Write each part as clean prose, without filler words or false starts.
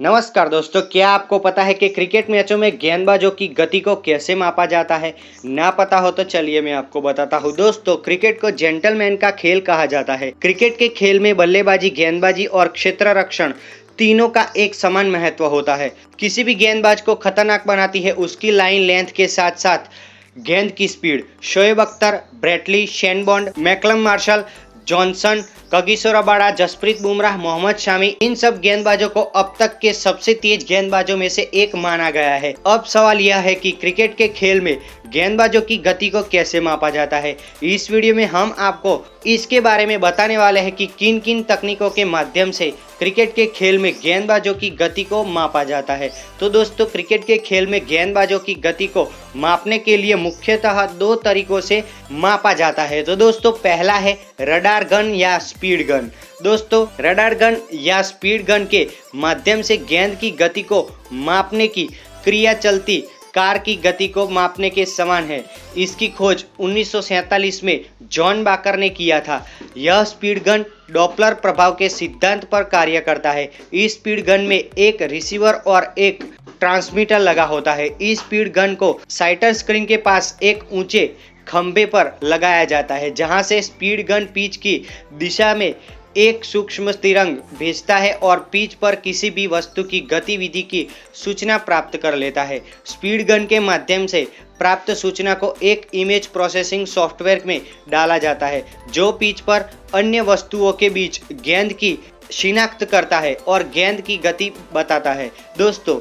नमस्कार दोस्तों, क्या आपको पता है कि क्रिकेट मैचों में गेंदबाजों की गति को कैसे मापा जाता है? ना पता हो तो चलिए मैं आपको बताता हूँ। दोस्तों, क्रिकेट को जेंटलमैन का खेल कहा जाता है। क्रिकेट के खेल में बल्लेबाजी, गेंदबाजी और क्षेत्र रक्षण तीनों का एक समान महत्व होता है। किसी भी गेंदबाज को खतरनाक बनाती है उसकी लाइन लेंथ के साथ साथ गेंद की speed. Shoaib Akhtar, Brett Lee, Shane Bond, McCullum Marshall, Johnson, Kagiso Rabada, Jasprit Bumrah, Mohammed Shami, इन सब गेंदबाजों को अब तक के सबसे तेज गेंदबाजों में से एक माना गया है। अब सवाल यह है कि क्रिकेट के खेल में गेंदबाजों की गति को कैसे मापा जाता है। इस वीडियो में हम आपको इसके बारे में बताने वाले हैं कि किन किन तकनीकों के माध्यम से क्रिकेट के खेल में गेंदबाजों की गति को मापा जाता है। तो दोस्तों, क्रिकेट के खेल में गेंदबाजों की गति को मापने के लिए मुख्यतः दो तरीकों से मापा जाता है। तो दोस्तों, पहला है रडार गन या स्पीड गन। दोस्तों, रडार गन या स्पीड गन के माध्यम से गेंद की गति को मापने की क्रिया चलती कार की गति को मापने के समान है। इसकी खोज 1947 में जॉन बाकर ने किया था। यह स्पीड गन डॉपलर प्रभाव के सिद्धांत पर कार्य करता है। इस स्पीड गन में एक रिसीवर और एक ट्रांसमीटर लगा होता है। इस स्पीड गन को साइटर स्क्रीन के पास एक ऊंचे खंभे पर लगाया जाता है, जहां से स्पीड गन पिच की दिशा में एक सूक्ष्म तिरंग भेजता है और पिच पर किसी भी वस्तु की गतिविधि की सूचना प्राप्त कर लेता है। स्पीड गन के माध्यम से प्राप्त सूचना को एक इमेज प्रोसेसिंग सॉफ्टवेयर में डाला जाता है, जो पिच पर अन्य वस्तुओं के बीच गेंद की शिनाख्त करता है और गेंद की गति बताता है। दोस्तों,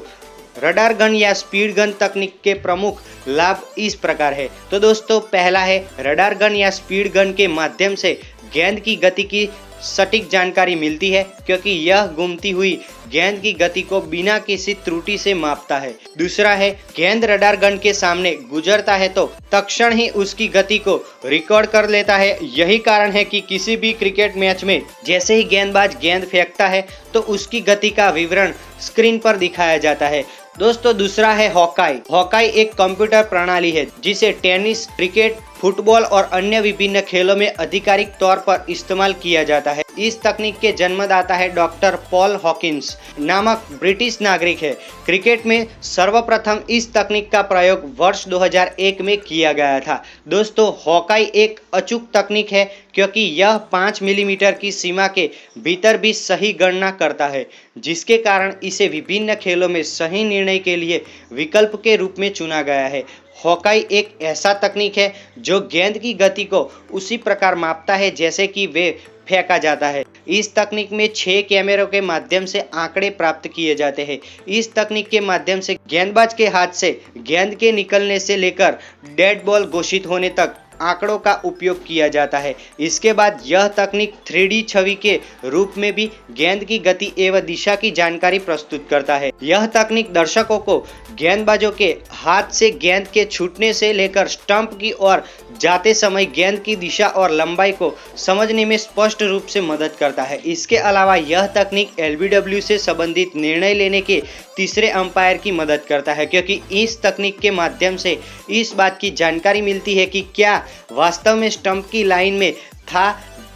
रडार गन या स्पीड गन तकनीक के प्रमुख लाभ इस प्रकार है। तो दोस्तों, पहला है रडार गन या स्पीड गन के माध्यम से गेंद की गति की सटीक जानकारी मिलती है, क्योंकि यह घूमती हुई गेंद की गति को बिना किसी त्रुटि से मापता है। दूसरा है, गेंद रडार गन के सामने गुजरता है तो तत्क्षण ही उसकी गति को रिकॉर्ड कर लेता है। यही कारण है कि किसी भी क्रिकेट मैच में जैसे ही गेंदबाज गेंद फेंकता है तो उसकी गति का विवरण स्क्रीन पर दिखाया जाता है। दोस्तों, दूसरा है हॉकाई। हॉकाई एक कंप्यूटर प्रणाली है जिसे टेनिस, क्रिकेट, फुटबॉल और अन्य विभिन्न खेलों में आधिकारिक तौर पर इस्तेमाल किया जाता है। इस तकनीक के जन्मदाता है डॉक्टर पॉल हॉकिंस नामक ब्रिटिश नागरिक है। क्रिकेट में सर्वप्रथम इस तकनीक का प्रयोग वर्ष 2001 में किया गया था। दोस्तों, हॉकाई एक अचूक तकनीक है क्योंकि यह 5 मिलीमीटर की सीमा के भीतर भी सही गणना करता है, जिसके कारण इसे विभिन्न खेलों में सही निर्णय के लिए विकल्प के रूप में चुना गया है। हॉकाई एक ऐसा तकनीक है जो गेंद की गति को उसी प्रकार मापता है जैसे कि वे फेंका जाता है। इस तकनीक में 6 कैमरों के माध्यम से आंकड़े प्राप्त किए जाते हैं। इस तकनीक के माध्यम से गेंदबाज के हाथ से गेंद के निकलने से लेकर डेड बॉल घोषित होने तक आंकड़ों का उपयोग किया जाता है। इसके बाद यह तकनीक 3D छवि के रूप में भी गेंद की गति एवं दिशा की जानकारी प्रस्तुत करता है। यह तकनीक दर्शकों को गेंदबाजों के हाथ से गेंद के छूटने से लेकर स्टंप की ओर जाते समय गेंद की दिशा और लंबाई को समझने में स्पष्ट रूप से मदद करता है। इसके अलावा यह तकनीक LBW से संबंधित निर्णय लेने के तीसरे अंपायर की मदद करता है, क्योंकि इस तकनीक के माध्यम से इस बात की जानकारी मिलती है कि क्या वास्तव में स्टंप की लाइन में था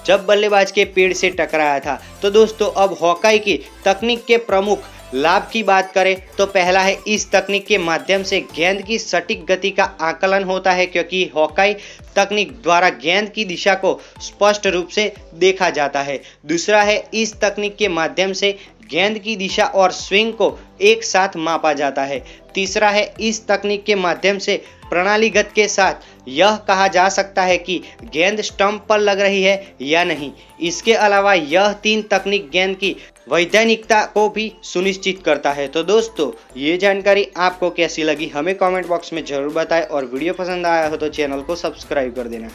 जब बल्लेबाज के पैर से टकराया था। तो दोस्तों, अब हॉकाई की तकनीक के प्रमुख लाभ की बात करें तो पहला है, इस तकनीक के माध्यम से गेंद की सटीक गति का आकलन होता है, क्योंकि हॉकाई तकनीक द्वारा गेंद की दिशा को स्पष्ट रूप से देखा जाता है। दूसरा है, इस तकनीक के माध्यम से गेंद की दिशा और स्विंग को एक साथ मापा जाता है। तीसरा है, इस तकनीक के माध्यम से प्रणालीगत के साथ यह कहा जा सकता है कि गेंद स्टंप पर लग रही है या नहीं। इसके अलावा यह 3 तकनीक गेंद की वैधानिकता को भी सुनिश्चित करता है। तो दोस्तों, ये जानकारी आपको कैसी लगी हमें कमेंट बॉक्स में जरूर बताएं और वीडियो पसंद आया हो तो चैनल को सब्सक्राइब कर देना।